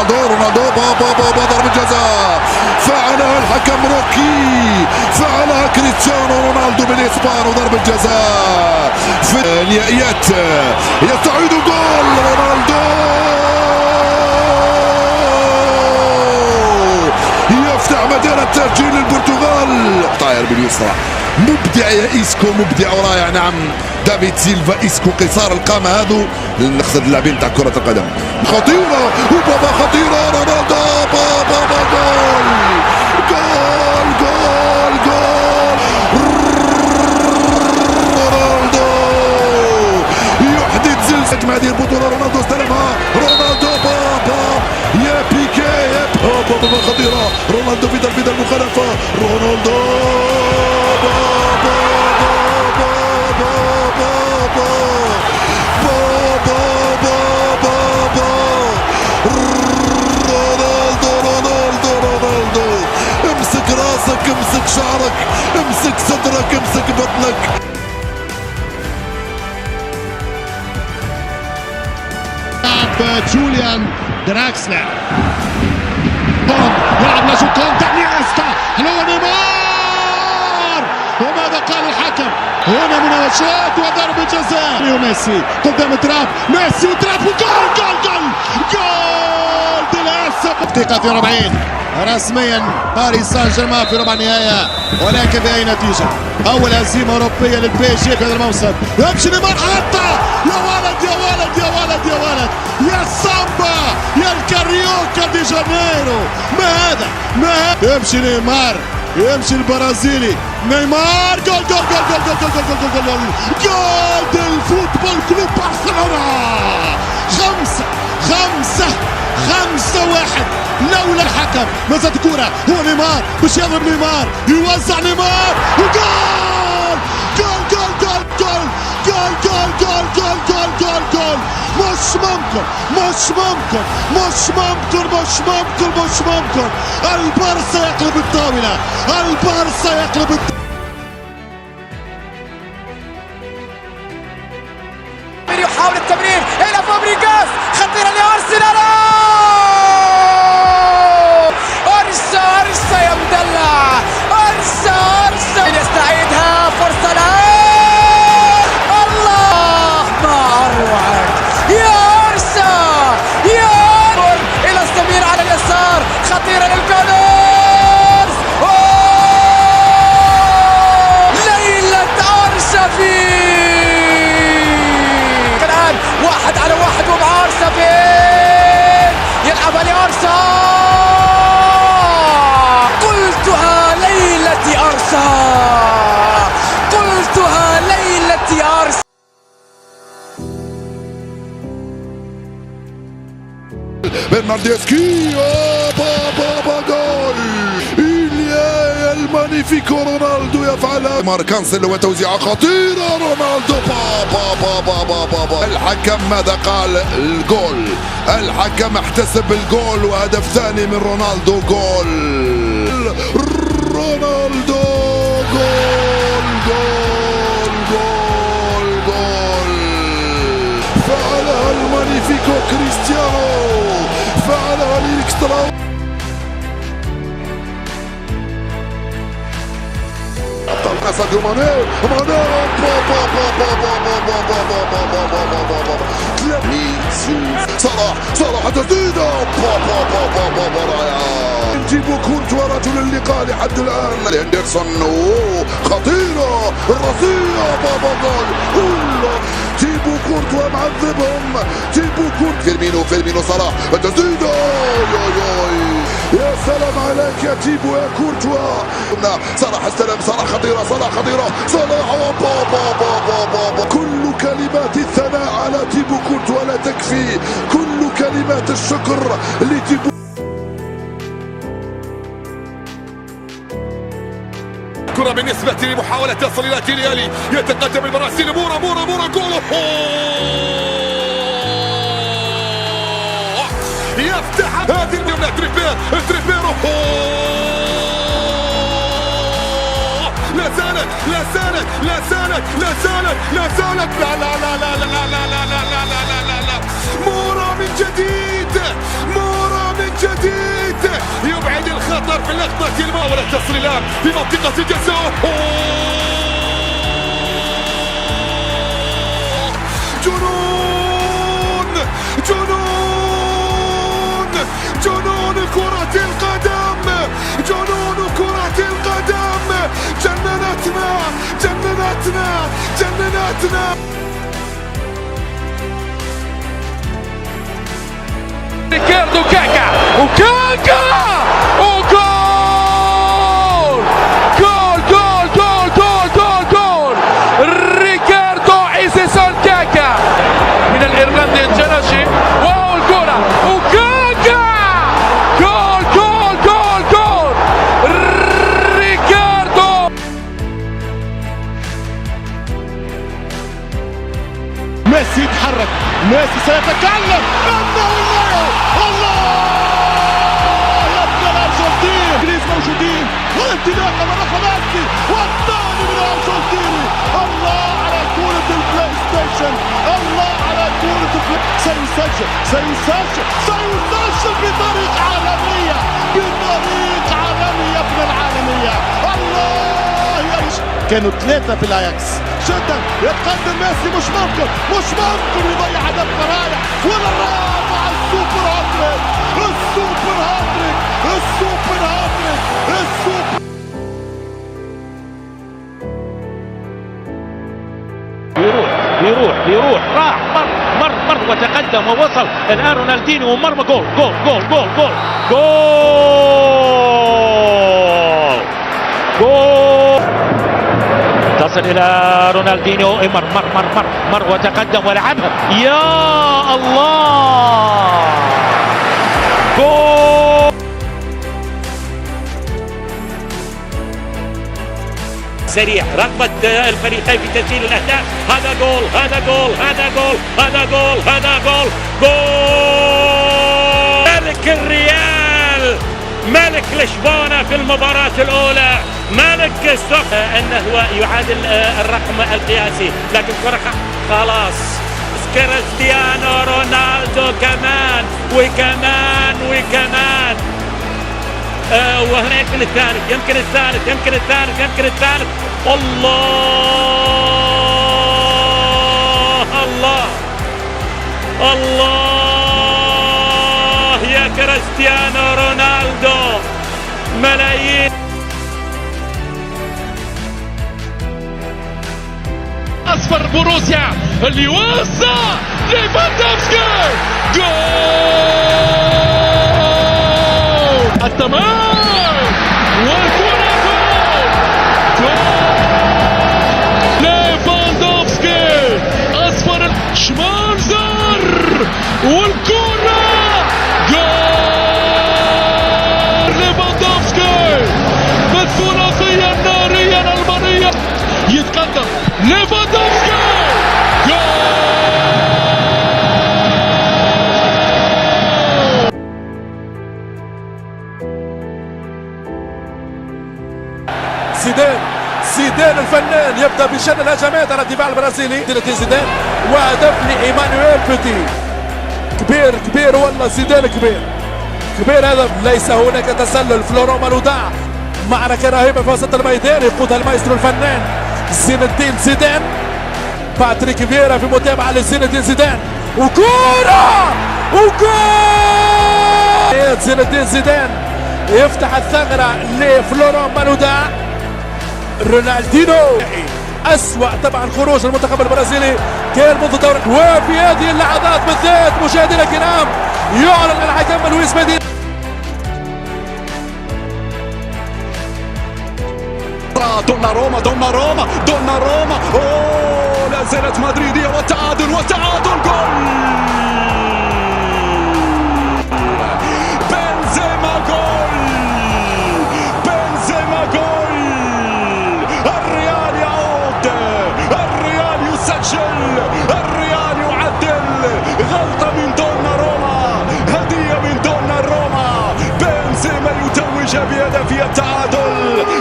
رونالدو بابا ضربة جزاء فعلها الحكم روكي، فعلها كريستيانو رونالدو من اسبان وضربة جزاء في النهائيات. يستعيد جول رونالدو، يفتح مجال التسجيل للبرتغال. طاير باليسرى، مبدع يا إيسكو، مبدع ورائع. نعم دافيد سيلفا، إيسكو قصار القامة هذو نقصد اللاعبين تاع كرة القدم. خطيرة وبابا خطيرة، رونالدو بابا جول جول جول جول. رونالدو يحدث زلزال هذه البطولة. رونالدو استلمها، رونالدو بابا يا بيكي يا بابا خطيرة. رونالدو في تنفيذ المخالفة، رونالدو امسك راسك، امسك شعرك، امسك صدرك، امسك بطنك. جوليان دراكسلر يلعب لجوكون تانيستا، هو نيمار، وماذا قال الحكم؟ هنا مناوشات وضربة جزاء. ميسي قدام تراب، ميسي وتراب وجول جول جول جول للأسف. دقيقة 40 رسميا باريس سان جيرمان في ربع النهائي، ولكن بأي نتيجة؟ أول هزيمة أوروبية للبي جي في هذا الموسم. يمشي نيمار، حتى يا ولد يا ولد يا ولد يا ولد يا سامبا يا الكاريوكا دي جانيرو. ما هذا؟ يمشي نيمار، يمشي البرازيلي نيمار، جول جول جول جول جول جول جول جول جول جول ديال فوتبول كلوب برشلونة. 5-1 لولا الحكم. ما زاد كرة، هو نيمار باش يضرب، نيمار يوزع، نيمار وجول جول جول جول جول جول جول جول جول جول جول جول. مش ممكن مش ممكن مش ممكن مش ممكن مش ممكن. البارسا يقلب الطاولة، البارسا يقلب الطاولة. يحاول التمرير إلى فابريغاس، خطيرة لأرسنال. أرسا يا مدلع، أرسا يستعيدها، فرصة الآن. الله ما أروعك يا أرسا، يا إلى السمير على اليسار، خطيرة للكونرز. ليلة أرسا الآن 1-على-1 ومع أرسا يلعبها لأرسا. قلتها ليلة أرسا، قلتها ليلة أرسا. برناردسكي بابا جول. إليا المانيفيكو رونالدو يفعلها. مار كانسل وتوزيعة خطيرة، رونالدو بابا. الحكم ماذا قال؟ الجول. الحكم احتسب الجول، وهدف ثاني من رونالدو. جول رونالدو، جول جول جول جول. فعلها المانيفيكو كريستيانو، فعلها الاكسترا. ساديو ماني صلاح تسديدة نجيبو كورتوا رجل اللقاء لحد الآن. هندرسون خطيرة، الرصية بابا جول. جيبوا كورتوا معذبهم، جيبوا كورتوا. فيرمينو صلاح التسديدة، يا سلام عليك يا جيبو يا كورتوا. صلاح استلم، صلاح خطيرة، صلاح خطيرة، صلاح بابا. كل كلمات الثناء على تيبو كورتوا لا تكفي، كل كلمات الشكر لتيبو. كرة بالنسبة لمحاولة تصل إلى كيليالي، يتقدم البرازيل. مورا جول. يفتح هذه الجولة تريبيرو. لا زالت لا. مورا من جديد، مورا جديد يبعد الخطر في اللقطة الماولة. تصليلات في منطقة الجزاء. جنون جنون جنون كرة القدم، جنون كرة القدم. جننتنا جننتنا جننتنا. ريكاردو كاكا وكاكا وجول جول جول جول جول جول جول. ريكاردو عيسيسون كاكا من الايرلندي الجنشي. واو الكرة وكاكا جول جول جول جول. ريكاردو ميسي يتحرك، ميسي سيتكلم انه الله يا ابن الارجنتين. انجليز موجودين وانطلاقه من رقم ميسي والثاني من الارجنتيني. الله على كرة البلاي ستيشن، الله على كرة سيسجل سيسجل سيسجل بطريقة عالمية، بطريقة عالمية ابن العالمية. الله يا كانوا ثلاثة في الاياكس. جدا يتقدم ميسي، مش ممكن يضيع هدف رائع. ولا رابع السوبر هاتريك، السوبر هاتريك، السوبر هاتريك، السوبر. بيروح راح مر وتقدم ووصل. الان رونالدينيو ومرمى. جول جول جول جول جول جول جول. تصل الى رونالدينيو. مر وتقدم ولعبها. يا الله جول. سريع رغبة الفريقين في تسجيل الأهداف. هذا جول هذا جول هذا جول هذا جول هذا جول جول. ملك الريال، ملك لشبونة في المباراة الأولى، ملك ستوك أنه يعادل الرقم القياسي، لكن كرة خلاص. كريستيانو رونالدو كمان وكمان وكمان. وهنا يمكن الثالث يمكن الثالث يمكن الثالث يمكن الثالث. الله الله الله يا كريستيانو رونالدو. ملايين. أصفر بوروسيا اللي يوسع ليفاندوفسكي. جول التمام والكرة جول. ليفاندوفسكي أصفر شمانزر والكرة جول. ليفاندوفسكي بالثلاثية النارية الألمانية يتقدم. ليفاندوفسكي جول. زيدان الفنان يبدا بشن الهجمات على الدفاع البرازيلي. زيدان وهدف لايمانويل بيتي. كبير والله زيدان كبير هدف. ليس هناك تسلل. فلوران مالودا معركة رهيبة في وسط الميدان يقودها المايسترو الفنان زين الدين زيدان. باتريك فييرا في متابعة لزين الدين زيدان وكورة وجول. زين الدين زيدان يفتح الثغرة لفلوران مالودا. رونالدينو أسوأ طبعا خروج المنتخب البرازيلي كان منذ دورة. وفي هذه اللحظات بالذات مشاهدينا الكرام يعلن الحكم لويس ميدينا. دوناروما اوه لا زالت مدريدية والتعادل جول. بنزيما جول. الريال يعود، الريال يسجل، الريال يعدل. غلطة من دوناروما، هدية من دوناروما. بنزيما يتوج بهدف التعادل.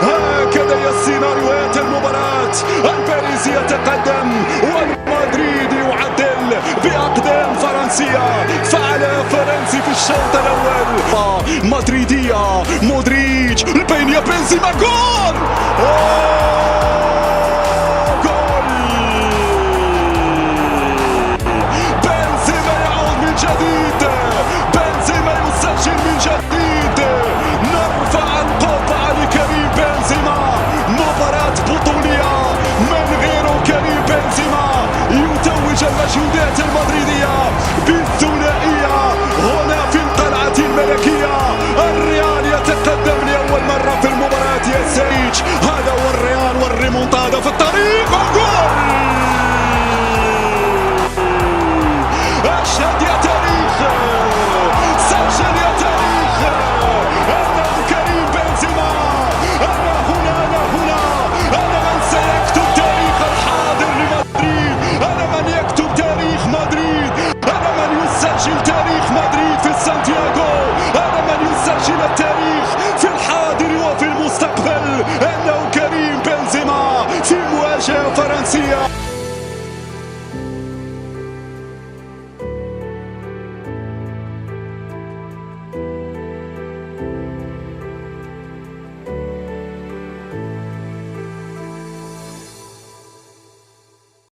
هكذا هي السيناريوهات المباراة. الباريس يتقدم والمدريد يعدل بأقدام فرنسية. فعل بداية فرنسي في الشوط الأول. مدريدية، مودريتش، البين يا بنزيما، جول!